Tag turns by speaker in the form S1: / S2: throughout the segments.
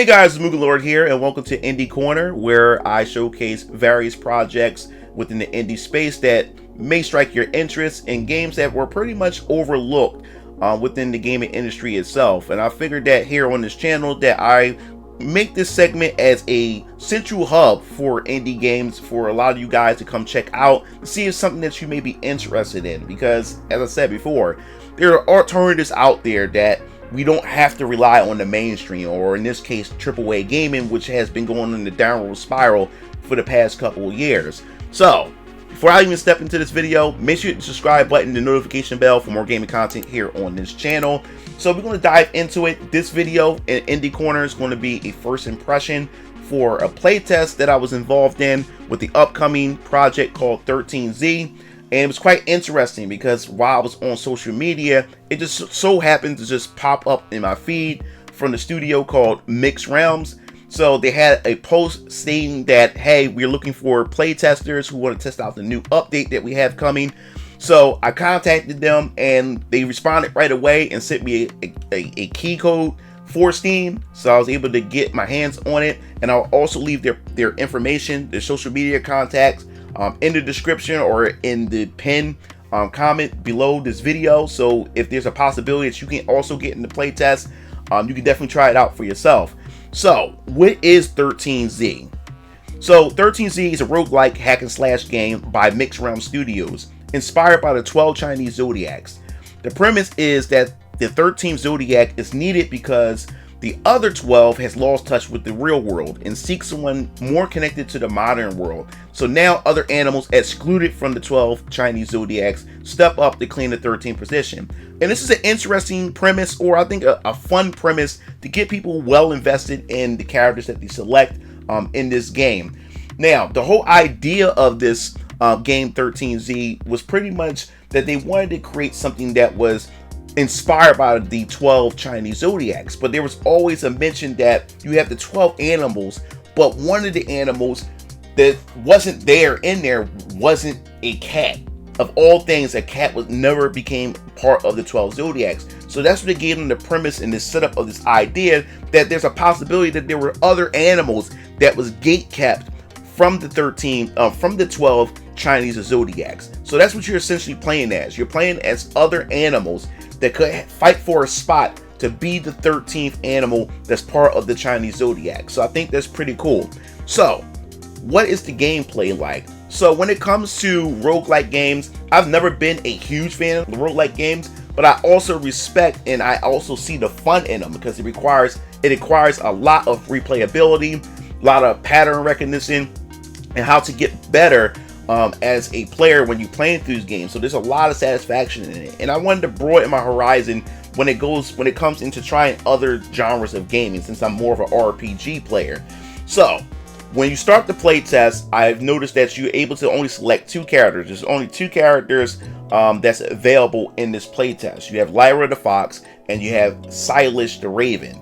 S1: Hey guys, it's MugenLord here, and welcome to Indie Corner, where I showcase various projects within the indie space that may strike your interest in games that were pretty much overlooked within the gaming industry itself. And I figured that here on this channel that I make this segment as a central hub for indie games for a lot of you guys to come check out to see if something that you may be interested in. Because, as I said before, there are alternatives out there that we don't have to rely on the mainstream, or in this case AAA gaming, which has been going in the downward spiral for the past couple of years. So before I even step into this video, make sure you hit the subscribe button, the notification bell for more gaming content here on this channel. So we're going to dive into it. This video in Indie Corner is going to be a first impression for a playtest that I was involved in with the upcoming project called 13Z. And it was quite interesting because while I was on social media, it just so happened to just pop up in my feed from the studio called Mixed Realms. So they had a post stating that, hey, we're looking for playtesters who want to test out the new update that we have coming. So I contacted them and they responded right away and sent me a key code for Steam. So I was able to get my hands on it, and I'll also leave their information, their social media contacts, in the description or in the pinned comment below this video. So if there's a possibility that you can also get in the playtest, you can definitely try it out for yourself. So what is 13Z? So 13Z is a roguelike hack and slash game by Mixed Realm Studios, inspired by the 12 Chinese zodiacs. The premise is that the 13th zodiac is needed because the other 12 has lost touch with the real world and seeks someone more connected to the modern world. So now other animals excluded from the 12 Chinese zodiacs step up to claim the 13th position. And this is an interesting premise, or I think a fun premise to get people well invested in the characters that they select in this game. Now, the whole idea of this game 13Z was pretty much that they wanted to create something that was inspired by the 12 Chinese zodiacs, but there was always a mention that you have the 12 animals, but one of the animals that wasn't there wasn't a cat. Of all things, a cat never became part of the 12 zodiacs. So that's what they gave them the premise and the setup of this idea that there's a possibility that there were other animals that was gate kept from the 12 Chinese zodiacs. So that's what you're essentially playing as. You're playing as other animals that could fight for a spot to be the 13th animal that's part of the Chinese zodiac. So I think that's pretty cool. So what is the gameplay like? So when it comes to roguelike games, I've never been a huge fan of the roguelike games, but I also respect and I also see the fun in them because it requires a lot of replayability, a lot of pattern recognition, and how to get better as a player when you're playing through these games. So there's a lot of satisfaction in it, and I wanted to broaden my horizon when it comes into trying other genres of gaming, since I'm more of an RPG player. So when you start the playtest, I've noticed that you're able to only select 2 characters. There's only 2 characters that's available in this playtest. You have Lyra the Fox and you have Silas the Raven.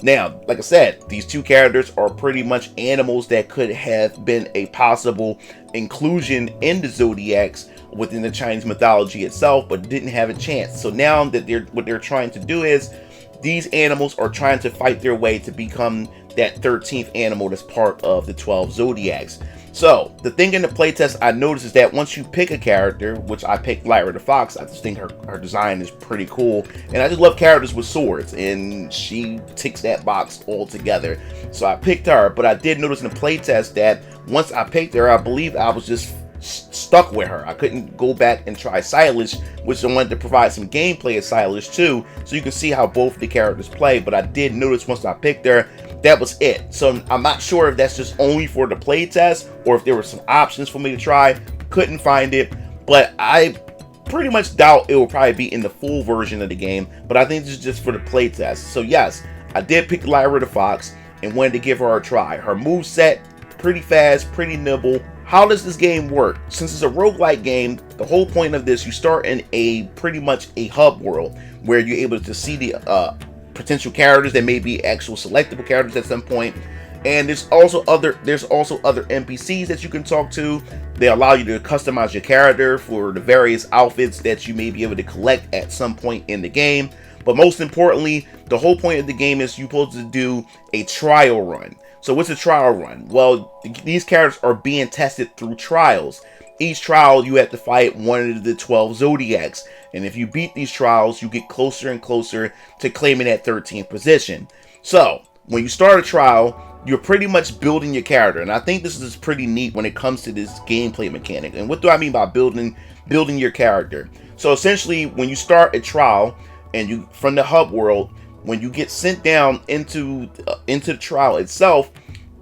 S1: Now, like I said, these 2 characters are pretty much animals that could have been a possible inclusion in the zodiacs within the Chinese mythology itself, but didn't have a chance. So now that what they're trying to do is these animals are trying to fight their way to become that 13th animal that's part of the 12 zodiacs. So the thing in the playtest I noticed is that once you pick a character, which I picked Lyra the Fox, I just think her design is pretty cool, and I just love characters with swords, and she ticks that box altogether. So I picked her, but I did notice in the playtest that once I picked her, I believe I was just stuck with her. I couldn't go back and try Silas, which I wanted to provide some gameplay of Silas too, so you can see how both the characters play. But I did notice once I picked her, that was it. So I'm not sure if that's just only for the playtest or if there were some options for me to try. Couldn't find it, but I pretty much doubt it will probably be in the full version of the game. But I think this is just for the playtest. So yes, I did pick Lyra the Fox and wanted to give her a try. Her moveset, pretty fast, pretty nimble. How does this game work? Since it's a roguelike game, the whole point of this, you start in pretty much a hub world where you're able to see the potential characters that may be actual selectable characters at some point. And there's also other NPCs that you can talk to. They allow you to customize your character for the various outfits that you may be able to collect at some point in the game. But most importantly, the whole point of the game is you're supposed to do a trial run. So what's a trial run? Well, these characters are being tested through trials. Each trial you have to fight one of the 12 zodiacs, and if you beat these trials, you get closer and closer to claiming that 13th position. So when you start a trial, you're pretty much building your character, and I think this is pretty neat when it comes to this gameplay mechanic. And what do I mean by building your character? So essentially, when you start a trial and you from the hub world, when you get sent down into the trial itself,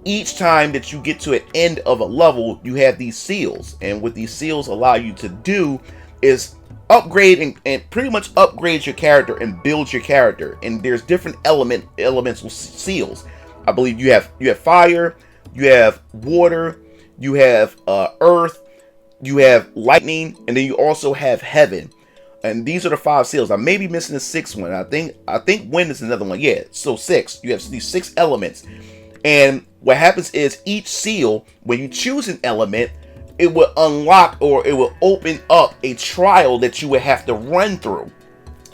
S1: each time that you get to an end of a level, you have these seals, and what these seals allow you to do is upgrade and pretty much upgrade your character and build your character. And there's different elemental seals. I believe you have fire, you have water, you have earth, you have lightning, and then you also have heaven. And these are the 5 seals. I may be missing the 6th one. I think wind is another one. Yeah, so 6. You have these 6 elements. And what happens is each seal, when you choose an element, it will unlock or it will open up a trial that you would have to run through.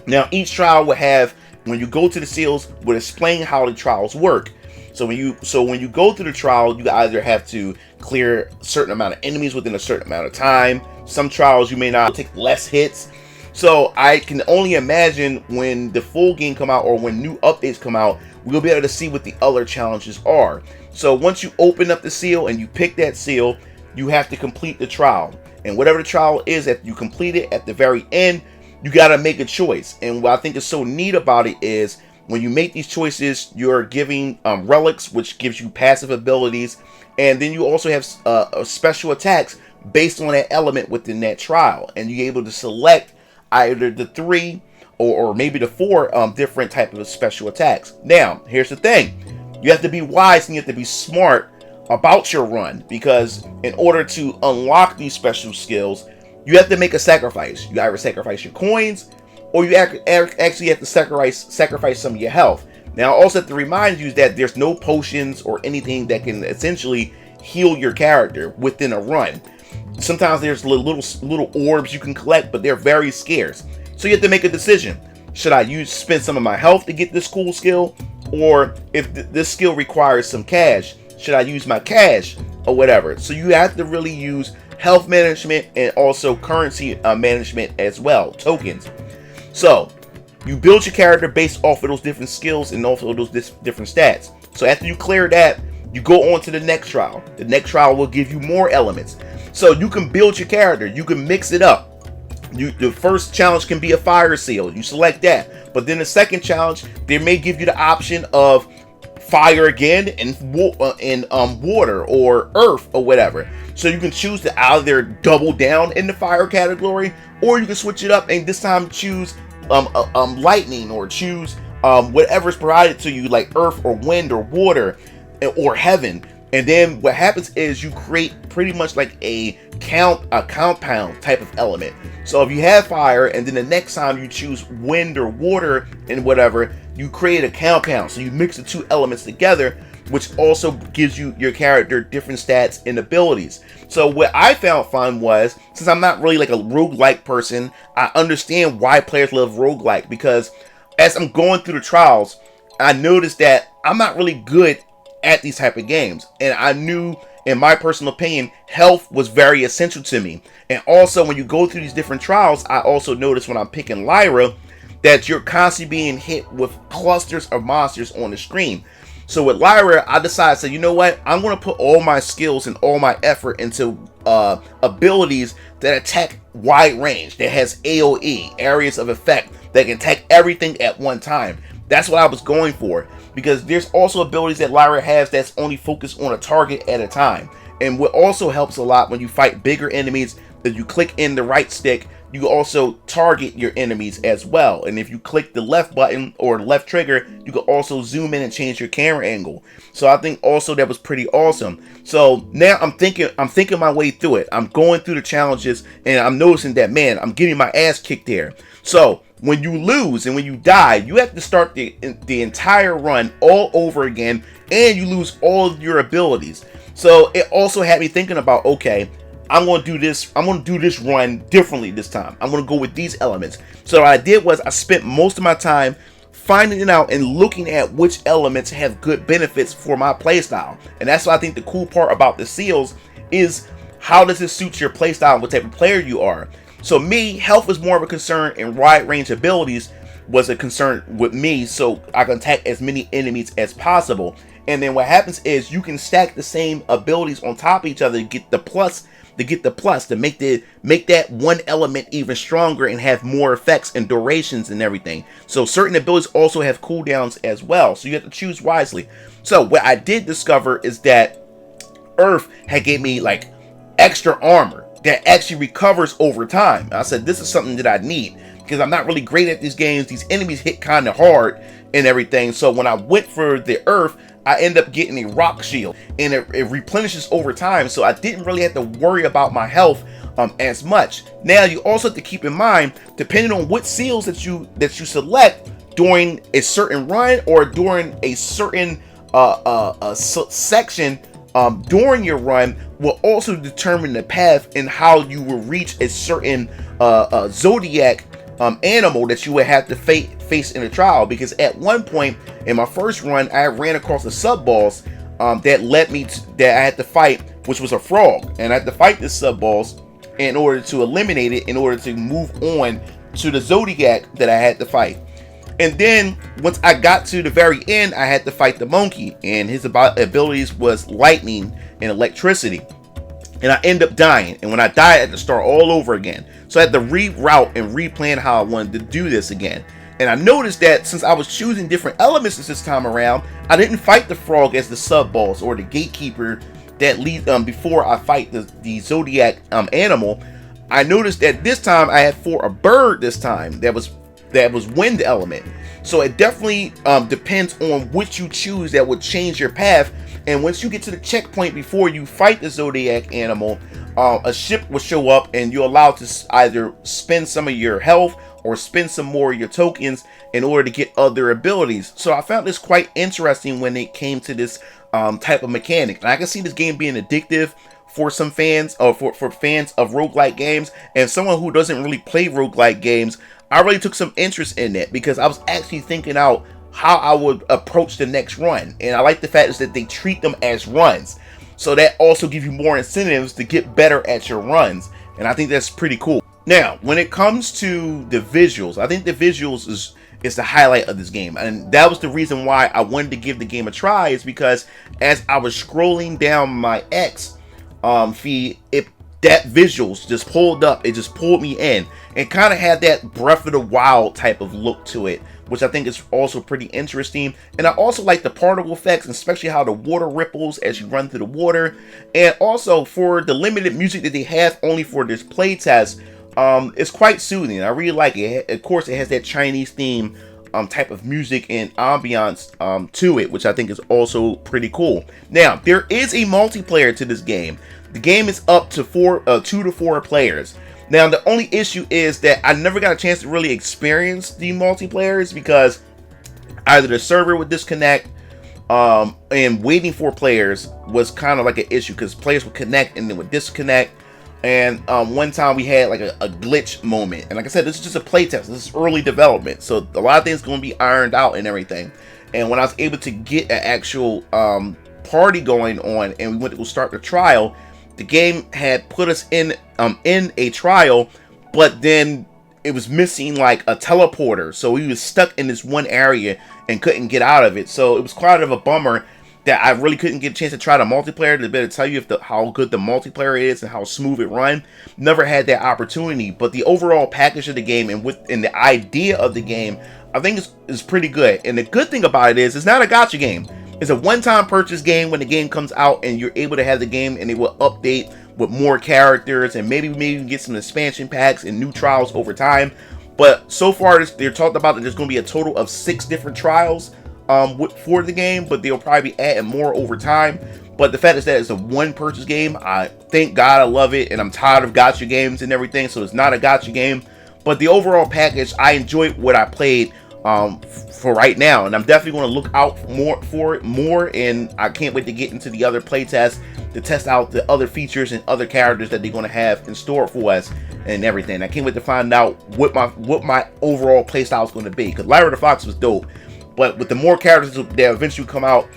S1: Now, each trial will have, when you go to the seals, will explain how the trials work. So when you go through the trial, you either have to clear a certain amount of enemies within a certain amount of time. Some trials you may not take less hits. So I can only imagine when the full game come out or when new updates come out, we'll be able to see what the other challenges are. So once you open up the seal and you pick that seal, you have to complete the trial. And whatever the trial is, after you complete it, at the very end, you got to make a choice. And what I think is so neat about it is when you make these choices, you're giving relics, which gives you passive abilities. And then you also have special attacks based on that element within that trial. And you're able to select either the 3 or maybe the 4 different type of special attacks. Now, here's the thing. You have to be wise and you have to be smart about your run, because in order to unlock these special skills, you have to make a sacrifice. You either sacrifice your coins or you actually have to sacrifice some of your health. Now, I also have to remind you that there's no potions or anything that can essentially heal your character within a run. Sometimes there's little orbs you can collect, but they're very scarce. So you have to make a decision. Should I spend some of my health to get this cool skill? Or if this skill requires some cash, should I use my cash or whatever? So you have to really use health management and also currency management as well, tokens. So you build your character based off of those different skills and also those different stats. So after you clear that, you go on to the next trial. The next trial will give you more elements. So you can build your character. You can mix it up. The first challenge can be a fire seal. You select that. But then the second challenge, they may give you the option of fire again and water or earth or whatever. So you can choose to either double down in the fire category, or you can switch it up and this time choose lightning, or choose whatever's provided to you, like earth or wind or water or heaven. And then what happens is you create pretty much like a compound type of element. So if you have fire and then the next time you choose wind or water and whatever, you create a compound. So you mix the 2 elements together, which also gives you your character different stats and abilities. So what I found fun was, since I'm not really like a roguelike person, I understand why players love roguelike, because as I'm going through the trials, I noticed that I'm not really good at these type of games. And I knew, in my personal opinion, health was very essential to me. And also when you go through these different trials, I also noticed when I'm picking Lyra that you're constantly being hit with clusters of monsters on the screen. So with Lyra, I decided, so you know what, I'm going to put all my skills and all my effort into abilities that attack wide range, that has AoE, areas of effect, that can attack everything at one time. That's what I was going for, because there's also abilities that Lyra has that's only focused on a target at a time. And what also helps a lot when you fight bigger enemies, that you click in the right stick, you also target your enemies as well. And if you click the left button or left trigger, you can also zoom in and change your camera angle. So I think also that was pretty awesome. So now I'm thinking my way through it. I'm going through the challenges and I'm noticing that, man, I'm getting my ass kicked there. So when you lose and when you die, you have to start the entire run all over again, and you lose all of your abilities. So it also had me thinking about, okay, I'm going to do this run differently this time. I'm going to go with these elements. So what I did was I spent most of my time finding it out and looking at which elements have good benefits for my playstyle. And that's what I think the cool part about the seals is, how does it suit your playstyle and what type of player you are. So me, health is more of a concern, and wide range abilities was a concern with me, so I can attack as many enemies as possible. And then what happens is you can stack the same abilities on top of each other to get the plus, to make that one element even stronger and have more effects and durations and everything. So certain abilities also have cooldowns as well, so you have to choose wisely. So what I did discover is that Earth had gave me like extra armor that actually recovers over time. I said, this is something that I need, because I'm not really great at these games. These enemies hit kind of hard and everything. So when I went for the Earth, I end up getting a rock shield, and it replenishes over time. So I didn't really have to worry about my health as much. Now you also have to keep in mind, depending on what seals that you select during a certain run or during a certain section during your run, will also determine the path and how you will reach a certain zodiac animal that you would have to face in a trial. Because at one point in my first run, I ran across a sub boss that led me to, that I had to fight, which was a frog, and I had to fight this sub boss in order to eliminate it, in order to move on to the zodiac that I had to fight. And then once I got to the very end, I had to fight the monkey, and his abilities was lightning and electricity. And I end up dying, and when I died, I had to start all over again. So I had to reroute and replan how I wanted to do this again. And I noticed that since I was choosing different elements this time around, I didn't fight the frog as the sub boss or the gatekeeper that leads before I fight the zodiac animal. I noticed that this time I had for a bird this time that was wind element. So it definitely depends on which you choose that would change your path. And once you get to the checkpoint before you fight the zodiac animal, a ship will show up, and you're allowed to either spend some of your health or spend some more of your tokens in order to get other abilities. So I found this quite interesting when it came to this type of mechanic. And I can see this game being addictive for some fans, or for fans of roguelike games, and someone who doesn't really play roguelike games. I really took some interest in it because I was actually thinking out how I would approach the next run. And I like the fact is that they treat them as runs, so that also gives you more incentives to get better at your runs, and I think that's pretty cool. Now, when it comes to the visuals, I think the visuals is the highlight of this game, and that was the reason why I wanted to give the game a try, is because as I was scrolling down my X feed, that visuals just pulled up. It just pulled me in, and kind of had that Breath of the Wild type of look to it, which I think is also pretty interesting. And I also like the particle effects, especially how the water ripples as you run through the water. And also for the limited music that they have only for this playtest, it's quite soothing. I really like it. Of course, it has that Chinese theme type of music and ambiance to it, which I think is also pretty cool. Now, there is a multiplayer to this game. The game is up to 2 to 4 players. Now, the only issue is that I never got a chance to really experience the multiplayers because either the server would disconnect, and waiting for players was kind of like an issue because players would connect and then would disconnect. And one time we had like a glitch moment. And like I said, this is just a playtest. This is early development, so a lot of things are going to be ironed out and everything. And when I was able to get an actual party going on and we went to go start the trial, the game had put us in a trial, but then it was missing like a teleporter, so we was stuck in this one area and couldn't get out of it. So it was quite of a bummer that I really couldn't get a chance to try the multiplayer to better tell you how good the multiplayer is and how smooth it runs. Never had that opportunity, but the overall package of the game and the idea of the game, I think is pretty good. And the good thing about it is it's not a gacha game. It's a one-time purchase game. When the game comes out and you're able to have the game, and it will update with more characters and maybe get some expansion packs and new trials over time. But so far, they're talking about that there's going to be a total of 6 different trials for the game, but they'll probably be adding more over time. But the fact is that it's a one purchase game. I thank God, I love it, and I'm tired of gacha games and everything, so it's not a gacha game. But the overall package, I enjoyed what I played for right now, and I'm definitely going to look out for it more, and I can't wait to get into the other playtests to test out the other features and other characters that they're going to have in store for us and everything. I can't wait to find out what my overall playstyle is going to be, because Lyra the Fox was dope, but with the more characters that eventually come out,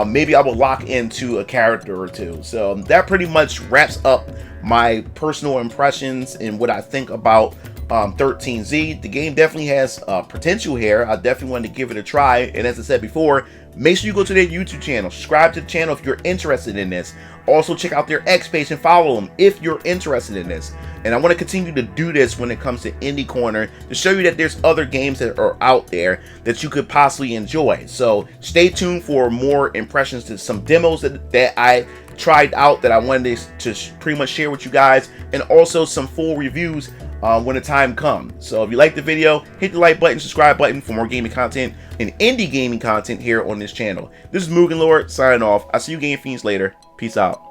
S1: maybe I will lock into a character or two. So that pretty much wraps up my personal impressions and what I think about 13Z. The game definitely has potential here. I definitely wanted to give it a try, and as I said before, make sure you go to their YouTube channel, subscribe to the channel if you're interested in this. Also check out their X page and follow them if you're interested in this. And I want to continue to do this when it comes to Indie Corner, to show you that there's other games that are out there that you could possibly enjoy. So stay tuned for more impressions to some demos that I tried out that I wanted to pretty much share with you guys, and also some full reviews when the time comes. So if you like the video, hit the like button, subscribe button for more gaming content and indie gaming content here on this channel. This is MugenLord signing off. I'll see you game fiends later. Peace out.